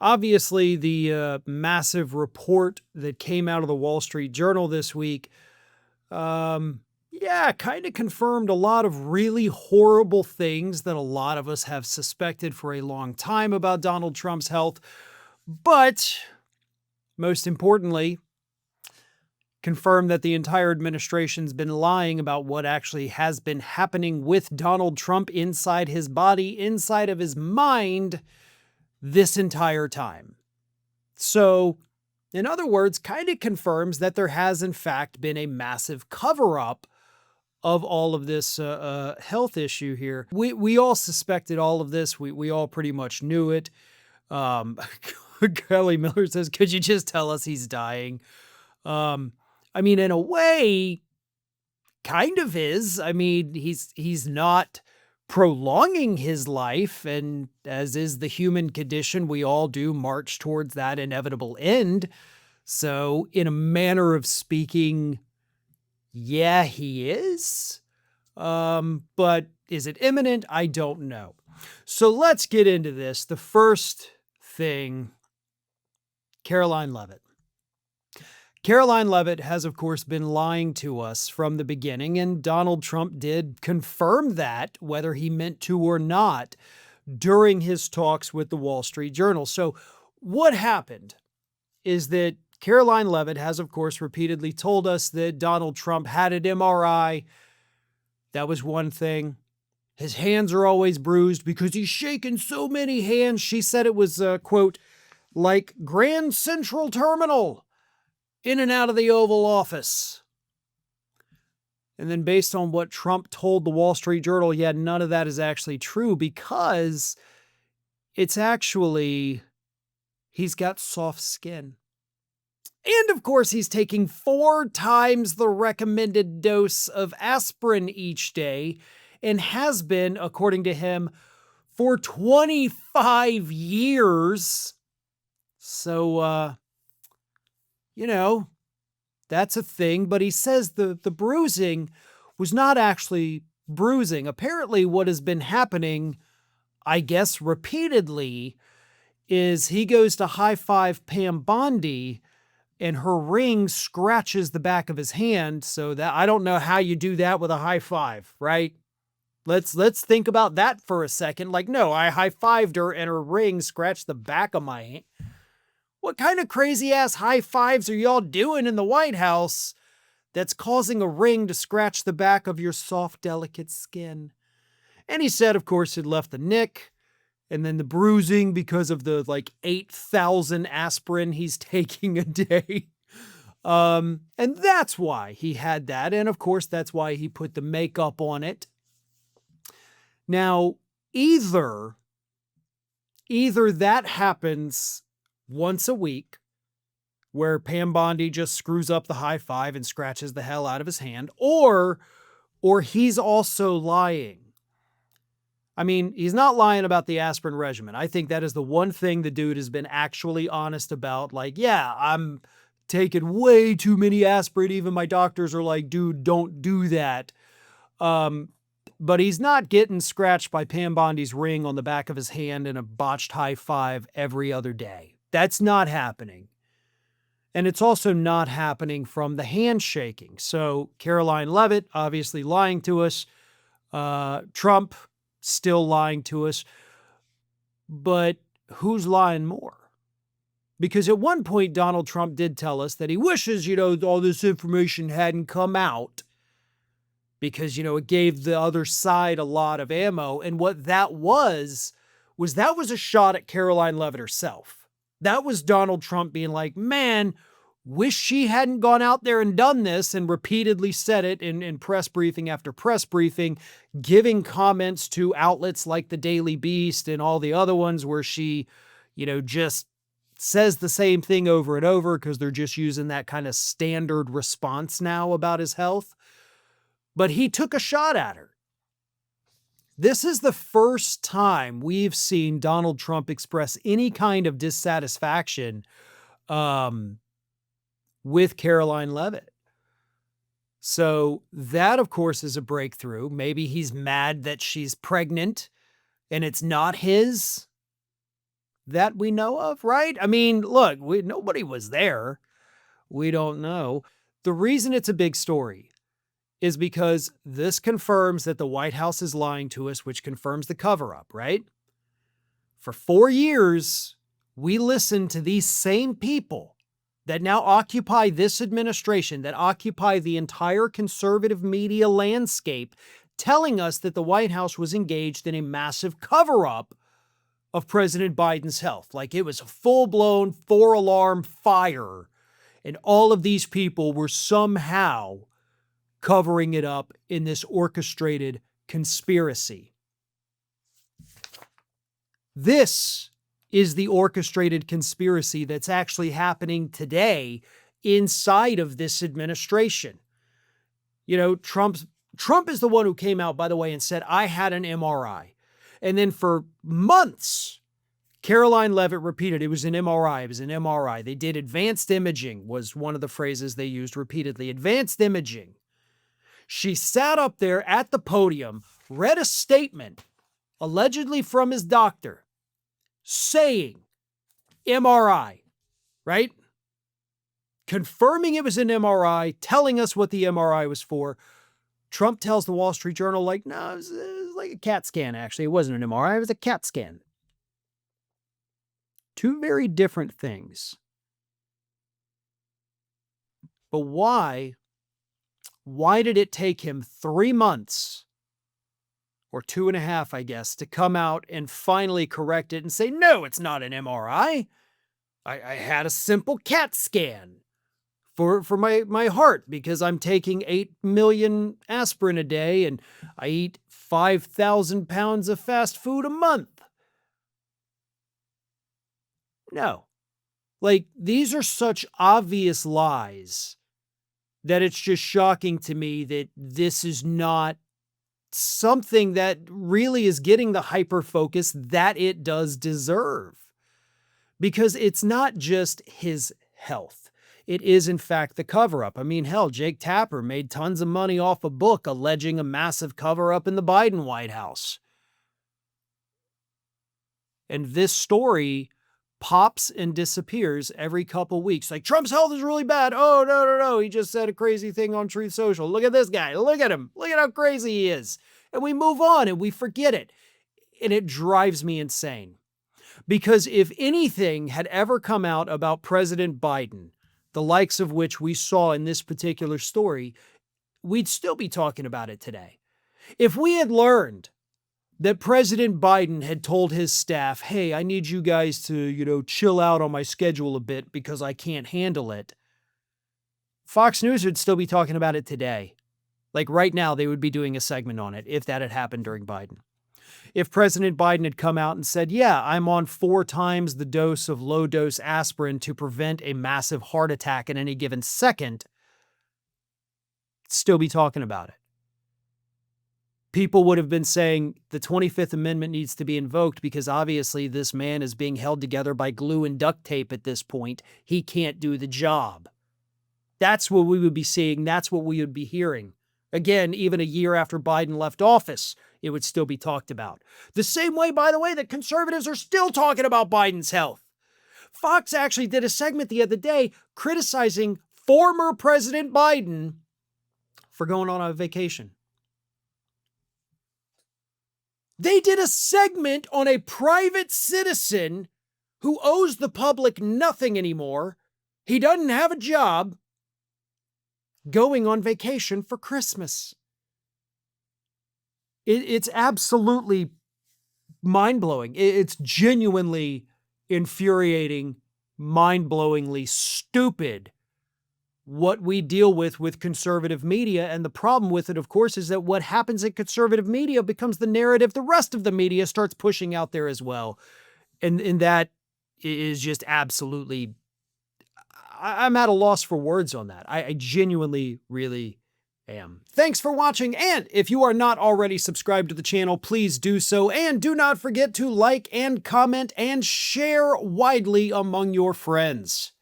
Obviously, the massive report that came out of the Wall Street Journal this week, yeah, kind of confirmed a lot of really horrible things that a lot of us have suspected for a long time about Donald Trump's health. But most importantly, confirmed that the entire administration's been lying about what actually has been happening with Donald Trump inside his body, inside of his mind, this entire time. So, in other words, kind of confirms that there has in fact been a massive cover-up of all of this health issue here. We all suspected all of this. We all pretty much knew it. Kelly Miller says, could you just tell us he's dying? I mean, in a way, kind of is. I mean, he's not prolonging his life, and as is the human condition, we all do march towards that inevitable end. So, in a manner of speaking, yeah, he is. But is it imminent? I don't know. So let's get into this. The first thing, Caroline Leavitt. Caroline Leavitt has, of course, been lying to us from the beginning, and Donald Trump did confirm that, whether he meant to or not, during his talks with the Wall Street Journal. So what happened is that Caroline Leavitt has, of course, repeatedly told us that Donald Trump had an MRI. That was one thing. His hands are always bruised because he's shaken so many hands. She said it was, quote, like Grand Central Terminal, in and out of the Oval Office. And then based on what Trump told the Wall Street Journal, yeah, none of that is actually true, because it's actually, he's got soft skin. And of course, he's taking 4 times the recommended dose of aspirin each day, and has been, according to him, for 25 years. So, you know, that's a thing. But he says the bruising was not actually bruising. Apparently what has been happening, I guess repeatedly, is he goes to high-five Pam Bondi and her ring scratches the back of his hand. So that, I don't know how you do that with a high five, right? Let's think about that for a second. Like, no, I high-fived her and her ring scratched the back of my hand. What kind of crazy-ass high fives are y'all doing in the White House that's causing a ring to scratch the back of your soft, delicate skin? And he said, of course, it left the nick, and then the bruising because of the, 8,000 aspirin he's taking a day. And that's why he had that. And, of course, that's why he put the makeup on it. Now, either that happens once a week, where Pam Bondi just screws up the high five and scratches the hell out of his hand, or he's also lying. I mean, he's not lying about the aspirin regimen. I think that is the one thing the dude has been actually honest about. Like, yeah, I'm taking way too many aspirin. Even my doctors are like, dude, don't do that. But he's not getting scratched by Pam Bondi's ring on the back of his hand in a botched high five every other day. That's not happening. And it's also not happening from the handshaking. So Caroline Leavitt obviously lying to us. Trump still lying to us. But who's lying more? Because at one point, Donald Trump did tell us that he wishes, all this information hadn't come out, because, it gave the other side a lot of ammo. And what that was a shot at Caroline Leavitt herself. That was Donald Trump being like, man, wish she hadn't gone out there and done this, and repeatedly said it in press briefing after press briefing, giving comments to outlets like the Daily Beast and all the other ones where she, just says the same thing over and over because they're just using that kind of standard response now about his health. But he took a shot at her. This is the first time we've seen Donald Trump express any kind of dissatisfaction with Caroline Leavitt. So that, of course, is a breakthrough. Maybe he's mad that she's pregnant and it's not his. that we know of, right? I mean, look, nobody was there. We don't know. The reason it's a big story is because this confirms that the White House is lying to us, which confirms the cover-up, right? For 4 years, we listened to these same people that now occupy this administration, that occupy the entire conservative media landscape, telling us that the White House was engaged in a massive cover-up of President Biden's health. Like it was a full-blown 4-alarm fire, and all of these people were somehow covering it up in this orchestrated conspiracy. This is the orchestrated conspiracy that's actually happening today inside of this administration. You know, Trump is the one who came out, by the way, and said, I had an MRI. And then for months, Caroline Leavitt repeated, it was an MRI, it was an MRI. They did advanced imaging, was one of the phrases they used repeatedly. Advanced imaging. She sat up there at the podium, read a statement, allegedly from his doctor, saying MRI, right? Confirming it was an MRI, telling us what the MRI was for. Trump tells the Wall Street Journal, like, no, it was like a CAT scan, actually. It wasn't an MRI, it was a CAT scan. Two very different things. But why? Why did it take him 3 months, or 2.5, I guess, to come out and finally correct it and say, no, it's not an MRI. I had a simple CAT scan for my heart because I'm taking 8 million aspirin a day and I eat 5,000 pounds of fast food a month. No. Like, these are such obvious lies that it's just shocking to me that this is not something that really is getting the hyper-focus that it does deserve. Because it's not just his health. It is, in fact, the cover-up. I mean, hell, Jake Tapper made tons of money off a book alleging a massive cover-up in the Biden White House. And this story pops and disappears every couple weeks. Like, Trump's health is really bad. Oh, no. He just said a crazy thing on Truth Social. Look at this guy. Look at him. Look at how crazy he is. And we move on and we forget it. And it drives me insane. Because if anything had ever come out about President Biden, the likes of which we saw in this particular story, we'd still be talking about it today. If we had learned that President Biden had told his staff, hey, I need you guys to, chill out on my schedule a bit because I can't handle it, Fox News would still be talking about it today. Like right now, they would be doing a segment on it if that had happened during Biden. If President Biden had come out and said, yeah, I'm on 4 times the dose of low-dose aspirin to prevent a massive heart attack in any given second, still be talking about it. People would have been saying the 25th Amendment needs to be invoked because obviously this man is being held together by glue and duct tape at this point. He can't do the job. That's what we would be seeing. That's what we would be hearing. Again, even a year after Biden left office, it would still be talked about. The same way, by the way, that conservatives are still talking about Biden's health. Fox actually did a segment the other day criticizing former President Biden for going on a vacation. They did a segment on a private citizen who owes the public nothing anymore. He doesn't have a job, going on vacation for Christmas. It's absolutely mind-blowing. It's genuinely infuriating, mind-blowingly stupid what we deal with conservative media. And the problem with it, of course, is that what happens in conservative media becomes the narrative the rest of the media starts pushing out there as well. And that is just absolutely, I'm at a loss for words on that. I genuinely really am. Thanks for watching. And if you are not already subscribed to the channel, please do so. And do not forget to like and comment and share widely among your friends.